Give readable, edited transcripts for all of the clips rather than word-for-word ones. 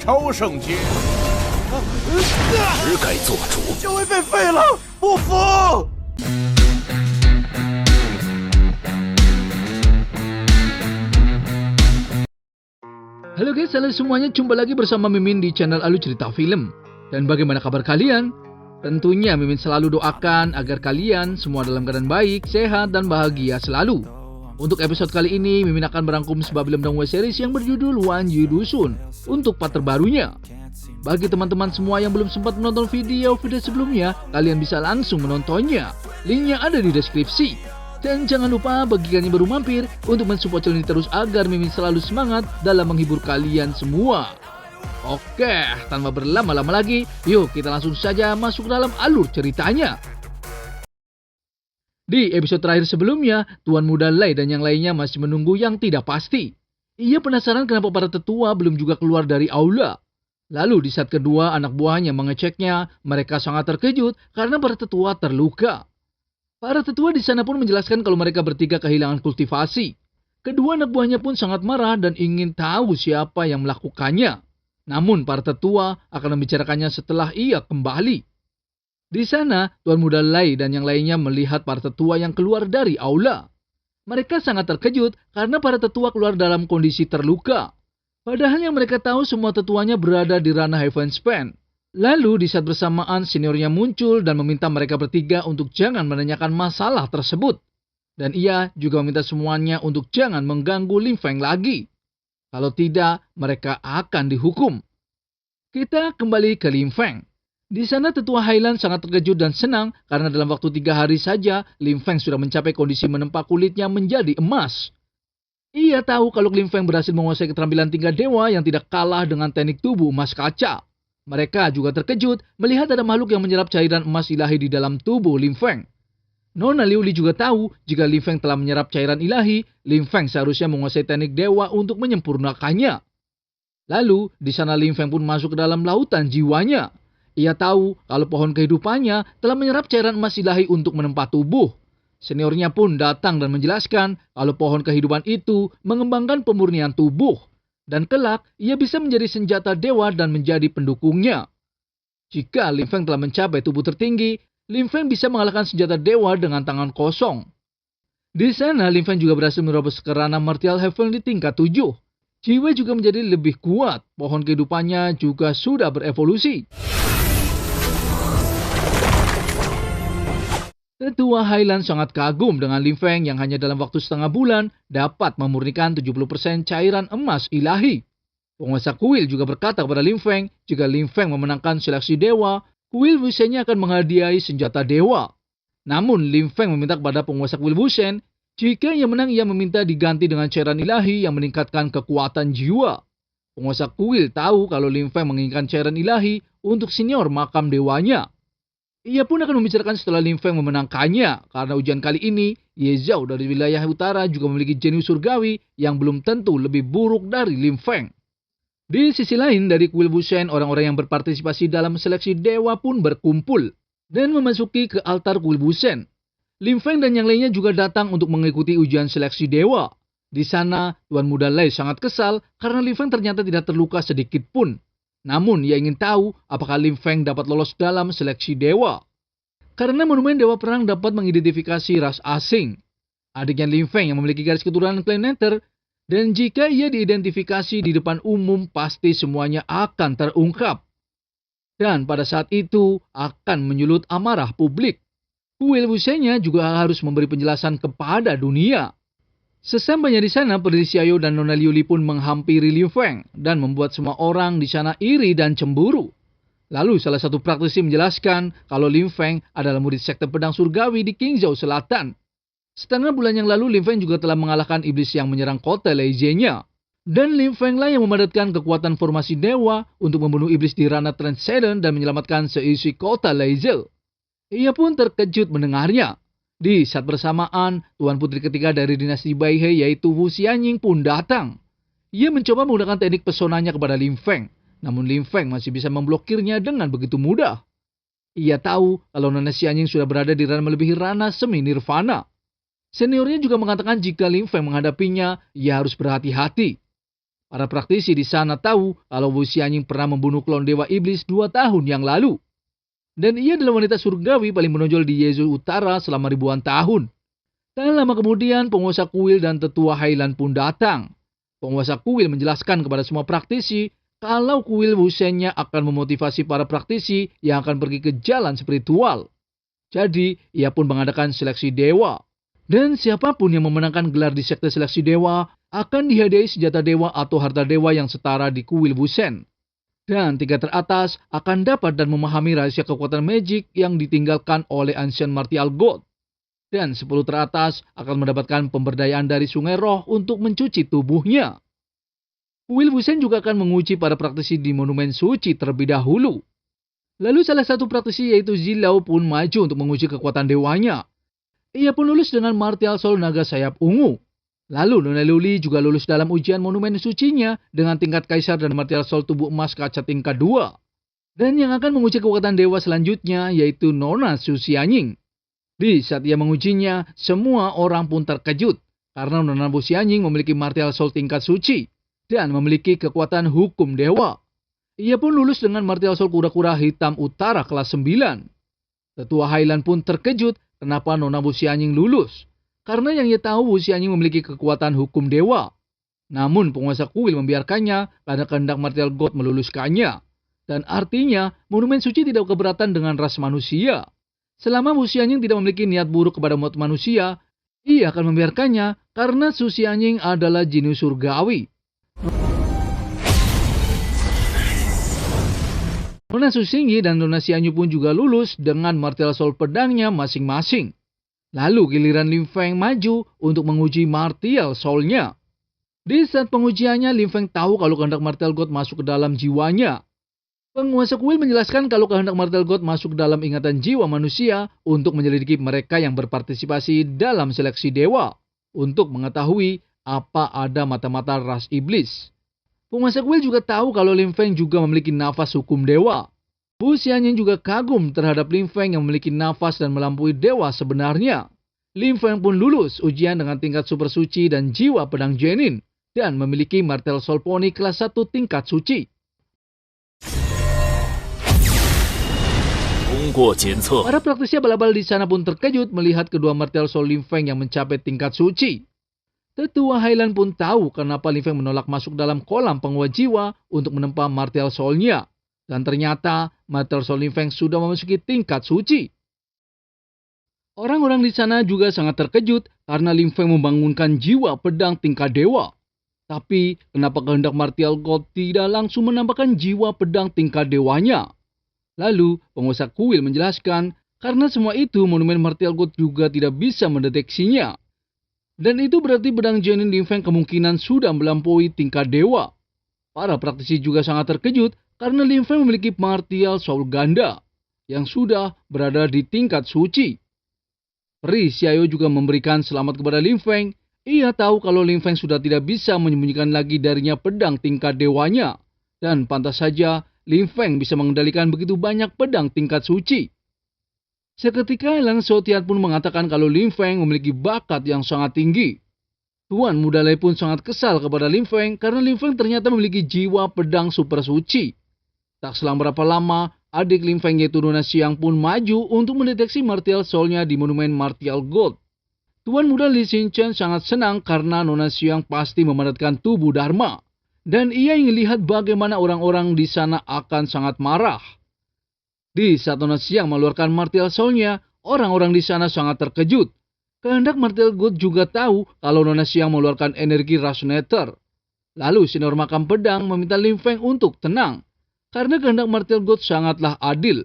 超圣阶，实该做主。修为被废了，不服！ Halo guys, halo semuanya, jumpa lagi bersama Mimin di channel Alu Cerita Film. Dan bagaimana kabar kalian? Tentunya Mimin selalu doakan agar kalian semua dalam keadaan baik, sehat, dan bahagia selalu. Untuk episode kali ini, Mimin akan merangkum sebuah film dan web series yang berjudul Wan Yu Dusun untuk part terbarunya. Bagi teman-teman semua yang belum sempat menonton video sebelumnya, kalian bisa langsung menontonnya. Linknya ada di deskripsi. Dan jangan lupa bagi kalian yang baru mampir untuk mensupport channel ini terus agar Mimin selalu semangat dalam menghibur kalian semua. Oke, tanpa berlama-lama lagi, yuk kita langsung saja masuk dalam alur ceritanya. Di episode terakhir sebelumnya, Tuan Muda Lai dan yang lainnya masih menunggu yang tidak pasti. Ia penasaran kenapa para tetua belum juga keluar dari aula. Lalu di saat kedua anak buahnya mengeceknya, mereka sangat terkejut karena para tetua terluka. Para tetua di sana pun menjelaskan kalau mereka bertiga kehilangan kultivasi. Kedua anak buahnya pun sangat marah dan ingin tahu siapa yang melakukannya. Namun para tetua akan membicarakannya setelah ia kembali. Di sana, Tuan Muda Lai dan yang lainnya melihat para tetua yang keluar dari aula. Mereka sangat terkejut karena para tetua keluar dalam kondisi terluka. Padahal yang mereka tahu semua tetuanya berada di ranah Heavenspan. Lalu di saat bersamaan seniornya muncul dan meminta mereka bertiga untuk jangan menanyakan masalah tersebut. Dan ia juga meminta semuanya untuk jangan mengganggu Lim Feng lagi. Kalau tidak, mereka akan dihukum. Kita kembali ke Lim Feng. Di sana tetua Highland sangat terkejut dan senang karena dalam waktu 3 hari saja Lim Feng sudah mencapai kondisi menempa kulitnya menjadi emas. Ia tahu kalau Lim Feng berhasil menguasai keterampilan tingkat dewa yang tidak kalah dengan teknik tubuh emas kaca. Mereka juga terkejut melihat ada makhluk yang menyerap cairan emas ilahi di dalam tubuh Lim Feng. Nona Liu Li juga tahu jika Lim Feng telah menyerap cairan ilahi, Lim Feng seharusnya menguasai teknik dewa untuk menyempurnakannya. Lalu di sana Lim Feng pun masuk ke dalam lautan jiwanya. Ia tahu kalau pohon kehidupannya telah menyerap cairan emas ilahi untuk menempa tubuh. Seniornya pun datang dan menjelaskan kalau pohon kehidupan itu mengembangkan pemurnian tubuh. Dan kelak, ia bisa menjadi senjata dewa dan menjadi pendukungnya. Jika Lim Feng telah mencapai tubuh tertinggi, Lim Feng bisa mengalahkan senjata dewa dengan tangan kosong. Di sana, Lim Feng juga berhasil menerobos ke ranah Martial Heaven di tingkat 7. Jiwa juga menjadi lebih kuat, pohon kehidupannya juga sudah berevolusi. Tetua Highland sangat kagum dengan Lim Feng yang hanya dalam waktu setengah bulan dapat memurnikan 70% cairan emas ilahi. Penguasa kuil juga berkata kepada Lim Feng, jika Lim Feng memenangkan seleksi dewa, kuil Wushennya akan menghadiahi senjata dewa. Namun Lim Feng meminta kepada penguasa kuil Wushen, jika ia menang ia meminta diganti dengan cairan ilahi yang meningkatkan kekuatan jiwa. Penguasa kuil tahu kalau Lim Feng menginginkan cairan ilahi untuk senior makam dewanya. Ia pun akan membicarakan setelah Lim Feng memenangkannya, karena ujian kali ini, Ye Zhao dari wilayah utara juga memiliki jenius surgawi yang belum tentu lebih buruk dari Lim Feng. Di sisi lain, dari kuil Wushen, orang-orang yang berpartisipasi dalam seleksi dewa pun berkumpul dan memasuki ke altar kuil Wushen. Lim Feng dan yang lainnya juga datang untuk mengikuti ujian seleksi dewa. Di sana, Tuan Muda Lai sangat kesal karena Lim Feng ternyata tidak terluka sedikit pun. Namun, ia ingin tahu apakah Lim Feng dapat lolos dalam seleksi dewa. Karena monumen dewa perang dapat mengidentifikasi ras asing. Adiknya Lim Feng yang memiliki garis keturunan klan Nether, dan jika ia diidentifikasi di depan umum, pasti semuanya akan terungkap. Dan pada saat itu akan menyulut amarah publik. Kuil Wushennya juga harus memberi penjelasan kepada dunia. Sesampainya di sana, pendiri Xiaoyu dan Nona Liu Li pun menghampiri Lim Feng dan membuat semua orang di sana iri dan cemburu. Lalu salah satu praktisi menjelaskan kalau Lim Feng adalah murid sekte pedang surgawi di Qingzhou Selatan. Setengah bulan yang lalu Lim Feng juga telah mengalahkan iblis yang menyerang kota Leizhe-nya. Dan Lim Feng lah yang memadatkan kekuatan formasi dewa untuk membunuh iblis di ranah Transcendent dan menyelamatkan seisi kota Leizhe. Ia pun terkejut mendengarnya. Di saat bersamaan, Tuan Putri ketiga dari dinasti Baihe yaitu Wu Xianying pun datang. Ia mencoba menggunakan teknik pesonanya kepada Lim Feng, namun Lim Feng masih bisa memblokirnya dengan begitu mudah. Ia tahu kalau Nona Xianying sudah berada di ranah melebihi ranah semi nirvana. Seniornya juga mengatakan jika Lim Feng menghadapinya, ia harus berhati-hati. Para praktisi di sana tahu kalau Wu Xianying pernah membunuh klon Dewa Iblis 2 tahun yang lalu. Dan ia adalah wanita surgawi paling menonjol di Yezu Utara selama ribuan tahun. Tak lama kemudian, penguasa kuil dan tetua Hailan pun datang. Penguasa kuil menjelaskan kepada semua praktisi kalau kuil Wusennya akan memotivasi para praktisi yang akan pergi ke jalan spiritual. Jadi, ia pun mengadakan seleksi dewa. Dan siapapun yang memenangkan gelar di sekte seleksi dewa akan dihadiahi senjata dewa atau harta dewa yang setara di kuil Wusen. Dan 3 teratas akan dapat dan memahami rahasia kekuatan magic yang ditinggalkan oleh Ancient Martial God. Dan 10 teratas akan mendapatkan pemberdayaan dari sungai roh untuk mencuci tubuhnya. Kuil Wusen juga akan menguji para praktisi di monumen suci terlebih dahulu. Lalu salah satu praktisi yaitu Zilau pun maju untuk menguji kekuatan dewanya. Ia pun lulus dengan Martial Soul Naga Sayap Ungu. Lalu Nona Luli juga lulus dalam ujian monumen sucinya dengan tingkat kaisar dan Martial Soul tubuh emas kaca tingkat 2. Dan yang akan menguji kekuatan dewa selanjutnya yaitu Nona Su Xianying. Di saat ia mengujinya, semua orang pun terkejut karena Nona Su Xianying memiliki Martial Soul tingkat suci dan memiliki kekuatan hukum dewa. Ia pun lulus dengan Martial Soul kura-kura hitam utara kelas 9. Tetua Hailan pun terkejut kenapa Nona Su Xianying lulus. Karena yang ia tahu Wu Xianying memiliki kekuatan hukum dewa. Namun penguasa kuil membiarkannya karena kehendak Martial God meluluskannya. Dan artinya monumen suci tidak keberatan dengan ras manusia. Selama Wu Xianying tidak memiliki niat buruk kepada umat manusia, ia akan membiarkannya karena Su Xianying adalah jenius surgawi. Nona Su Xingyi dan Nona Xianyu pun juga lulus dengan Martial Soul pedangnya masing-masing. Lalu giliran Lin Feng maju untuk menguji Martial Soul-nya. Di saat pengujiannya, Lin Feng tahu kalau kehendak Martial God masuk ke dalam jiwanya. Penguasa kuil menjelaskan kalau kehendak Martial God masuk ke dalam ingatan jiwa manusia untuk menyelidiki mereka yang berpartisipasi dalam seleksi dewa. Untuk mengetahui apa ada mata-mata ras iblis. Penguasa kuil juga tahu kalau Lin Feng juga memiliki nafas hukum dewa. Wu Xianying juga kagum terhadap Lin Feng yang memiliki nafas dan melampaui dewa sebenarnya. Lin Feng pun lulus ujian dengan tingkat super suci dan jiwa pedang Genin dan memiliki Martial Soul Pony kelas 1 tingkat suci. Para praktisi abal-abal di sana pun terkejut melihat kedua Martial Soul Lin Feng yang mencapai tingkat suci. Tetua Hailan pun tahu kenapa Lin Feng menolak masuk dalam kolam penguat jiwa untuk menempa Martial Soul-nya. Dan ternyata Martial Soul Lin Feng sudah memasuki tingkat suci. Orang-orang di sana juga sangat terkejut karena Lin Feng membangunkan jiwa pedang tingkat dewa. Tapi kenapa kehendak Martial God tidak langsung menambahkan jiwa pedang tingkat dewanya? Lalu penguasa kuil menjelaskan karena semua itu monumen Martial God juga tidak bisa mendeteksinya. Dan itu berarti pedang Genin Lin Feng kemungkinan sudah melampaui tingkat dewa. Para praktisi juga sangat terkejut karena Lin Feng memiliki Martial Soul ganda yang sudah berada di tingkat suci. Peri Xiaoyu juga memberikan selamat kepada Lin Feng. Ia tahu kalau Lin Feng sudah tidak bisa menyembunyikan lagi darinya pedang tingkat dewanya. Dan pantas saja Lin Feng bisa mengendalikan begitu banyak pedang tingkat suci. Seketika Lang Xiaotian pun mengatakan kalau Lin Feng memiliki bakat yang sangat tinggi. Tuan Muda Lei pun sangat kesal kepada Lin Feng karena Lin Feng ternyata memiliki jiwa pedang super suci. Tak selang berapa lama, adik Lin Feng yaitu Nona Xiang pun maju untuk mendeteksi Martial Soul-nya di monumen Martial God. Tuan Muda Li Xinchen sangat senang karena Nona Xiang pasti memadatkan tubuh Dharma. Dan ia ingin lihat bagaimana orang-orang di sana akan sangat marah. Di saat Nona Xiang mengeluarkan Martial Soul-nya, orang-orang di sana sangat terkejut. Kehendak Martial God juga tahu kalau Nona Xiang mengeluarkan energi Resonator. Lalu Sinor Makam Pedang meminta Lin Feng untuk tenang. Karena kehendak Martial God sangatlah adil.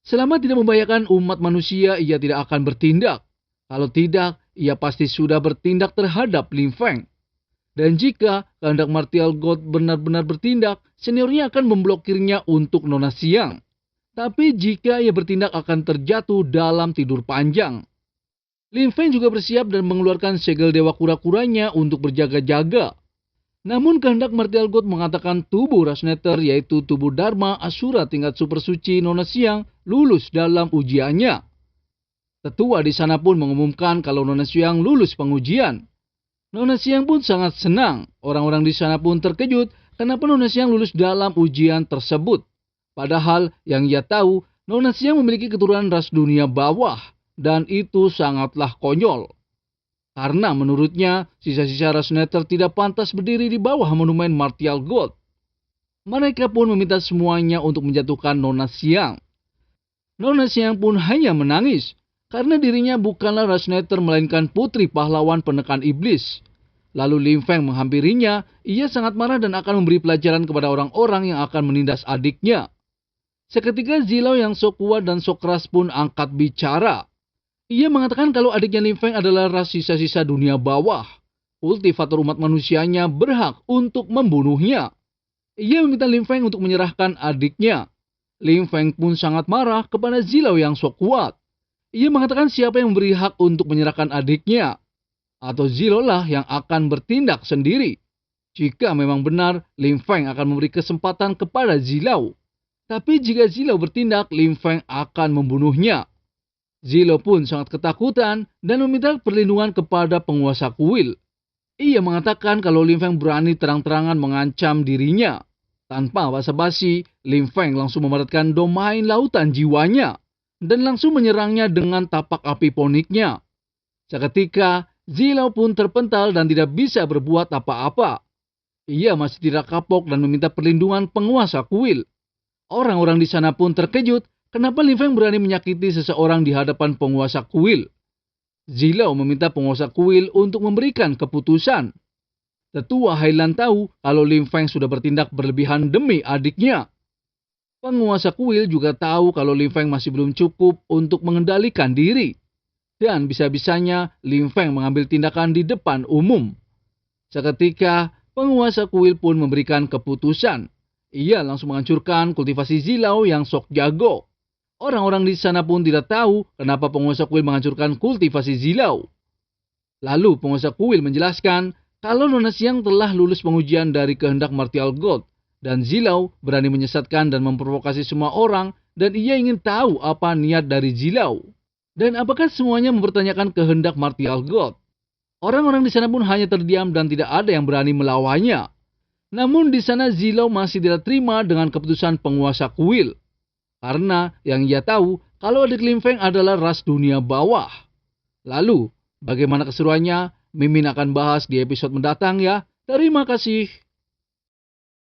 Selama tidak membahayakan umat manusia, ia tidak akan bertindak. Kalau tidak, ia pasti sudah bertindak terhadap Lin Feng. Dan jika kehendak Martial God benar-benar bertindak, seniornya akan memblokirnya untuk Nona Xiang. Tapi jika ia bertindak akan terjatuh dalam tidur panjang. Lin Feng juga bersiap dan mengeluarkan segel dewa kura-kuranya untuk berjaga-jaga. Namun kehendak Martial God mengatakan tubuh Resonator yaitu tubuh Dharma Asura tingkat super suci Nona Xiang lulus dalam ujiannya. Tetua di sana pun mengumumkan kalau Nona Xiang lulus pengujian. Nona Siang pun sangat senang. Orang-orang di sana pun terkejut kenapa Nona Siang lulus dalam ujian tersebut. Padahal yang ia tahu, Nona Siang memiliki keturunan ras dunia bawah. Dan itu sangatlah konyol. Karena menurutnya, sisa-sisa ras Nether tidak pantas berdiri di bawah monumen Martial God. Mereka pun meminta semuanya untuk menjatuhkan Nona Siang. Nona Siang pun hanya menangis, karena dirinya bukanlah ras Nether melainkan putri pahlawan penekan iblis. Lalu Lim Feng menghampirinya, ia sangat marah dan akan memberi pelajaran kepada orang-orang yang akan menindas adiknya. Seketika Zilau yang sok kuat dan sok keras pun angkat bicara. Ia mengatakan kalau adiknya Lim Feng adalah ras sisa-sisa dunia bawah. Kultivator umat manusianya berhak untuk membunuhnya. Ia meminta Lim Feng untuk menyerahkan adiknya. Lim Feng pun sangat marah kepada Zilau yang sok kuat. Ia mengatakan siapa yang memberi hak untuk menyerahkan adiknya. Atau Zilau lah yang akan bertindak sendiri. Jika memang benar, Lim Feng akan memberi kesempatan kepada Zilau. Tapi jika Zilau bertindak, Lim Feng akan membunuhnya. Zilau pun sangat ketakutan dan meminta perlindungan kepada penguasa kuil. Ia mengatakan kalau Lim Feng berani terang-terangan mengancam dirinya. Tanpa basa-basi, Lim Feng langsung memeratkan domain lautan jiwanya dan langsung menyerangnya dengan tapak api poniknya. Seketika, Zilau pun terpental dan tidak bisa berbuat apa-apa. Ia masih tidak kapok dan meminta perlindungan penguasa kuil. Orang-orang di sana pun terkejut kenapa Lim Feng berani menyakiti seseorang di hadapan penguasa kuil. Zilau meminta penguasa kuil untuk memberikan keputusan. Tetua Hailan tahu kalau Lim Feng sudah bertindak berlebihan demi adiknya. Penguasa kuil juga tahu kalau Lim Feng masih belum cukup untuk mengendalikan diri. Dan bisa-bisanya Lim Feng mengambil tindakan di depan umum. Seketika, penguasa kuil pun memberikan keputusan. Ia langsung menghancurkan kultivasi Zilau yang sok jago. Orang-orang di sana pun tidak tahu kenapa penguasa kuil menghancurkan kultivasi Zilau. Lalu penguasa kuil menjelaskan kalau Nona Siang telah lulus pengujian dari kehendak Martial God. Dan Zilau berani menyesatkan dan memprovokasi semua orang dan ia ingin tahu apa niat dari Zilau. Dan apakah semuanya mempertanyakan kehendak Martial God? Orang-orang di sana pun hanya terdiam dan tidak ada yang berani melawannya. Namun di sana Zilau masih tidak terima dengan keputusan penguasa kuil. Karena yang ia tahu kalau adik Lim Feng adalah ras dunia bawah. Lalu, bagaimana keseruannya? Mimin akan bahas di episode mendatang ya. Terima kasih.